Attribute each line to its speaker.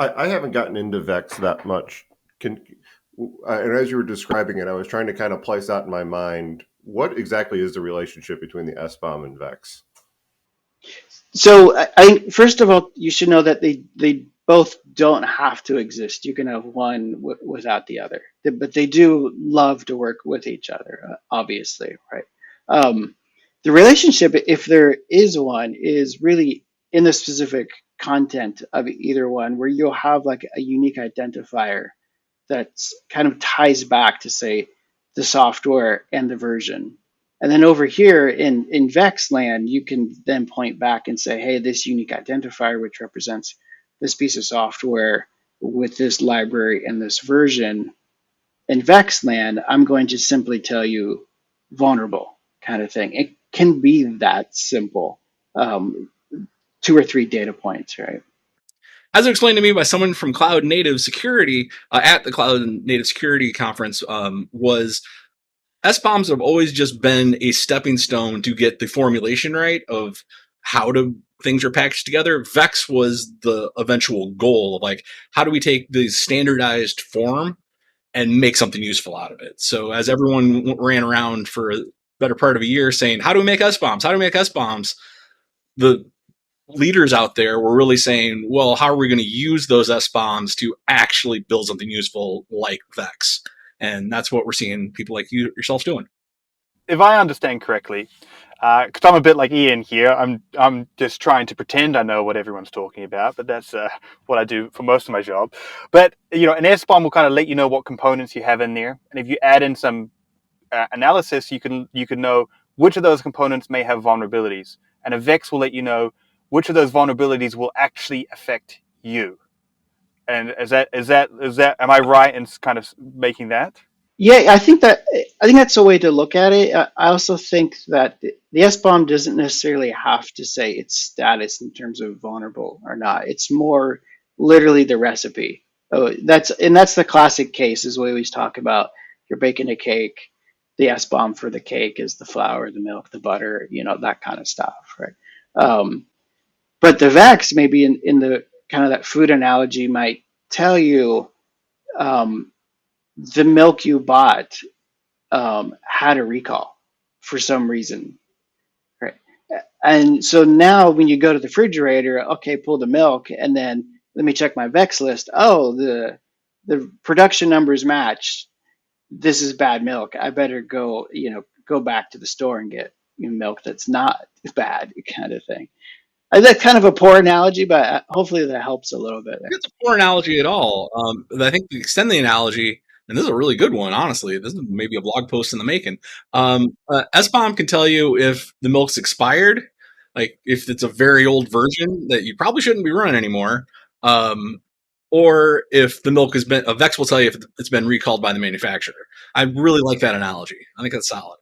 Speaker 1: I haven't gotten into VEX that much. And as you were describing it, I was trying to kind of place out in my mind what exactly is the relationship between the SBOM and VEX.
Speaker 2: So I think first of all, you should know that they both don't have to exist. You can have one without the other, but they do love to work with each other, obviously, right? Um, the relationship, if there is one, is really in the specific content of either one, where you'll have like a unique identifier that's kind of ties back to say the software and the version. And then over here in VEX land, you can then point back and say, hey, this unique identifier, which represents this piece of software with this library and this version. In VEX land, I'm going to simply tell you vulnerable kind of thing. It can be that simple. 2 or 3 data points, right?
Speaker 3: As explained to me by someone from Cloud Native Security at the Cloud Native Security Conference, was SBOMs have always just been a stepping stone to get the formulation right of how things are packaged together. VEX was the eventual goal of like, how do we take the standardized form and make something useful out of it? So as everyone ran around for a better part of a year saying, how do we make SBOMs? How do we make SBOMs? The leaders out there were really saying, well, how are we going to use those SBOMs to actually build something useful like VEX? And that's what we're seeing people like yourself doing.
Speaker 4: If I understand correctly, because I'm a bit like Ian here, I'm just trying to pretend I know what everyone's talking about, but that's what I do for most of my job. But an SBOM will kind of let you know what components you have in there, and if you add in some analysis, you can know which of those components may have vulnerabilities, and a VEX will let you know which of those vulnerabilities will actually affect you. And is that am I right in kind of making that?
Speaker 2: Yeah, I think that's a way to look at it. I also think that the SBOM doesn't necessarily have to say its status in terms of vulnerable or not. It's more literally the recipe. Oh, that's the classic case is we always talk about. You're baking a cake. The SBOM for the cake is the flour, the milk, the butter, that kind of stuff, right? But the VEX maybe in the kind of that food analogy might tell you um, the milk you bought had a recall for some reason, right? And so now when you go to the refrigerator, okay, pull the milk, and then let me check my VEX list. Oh, the production numbers match. This is bad milk. I better go back to the store and get milk that's not bad, kind of thing. That's kind of a poor analogy, but hopefully that helps a little bit.
Speaker 3: It's a poor analogy at all. I think to extend the analogy, and this is a really good one, honestly. This is maybe a blog post in the making. SBOM can tell you if the milk's expired, like if it's a very old version that you probably shouldn't be running anymore, or if the milk has been, a VEX will tell you if it's been recalled by the manufacturer. I really like that analogy. I think that's solid.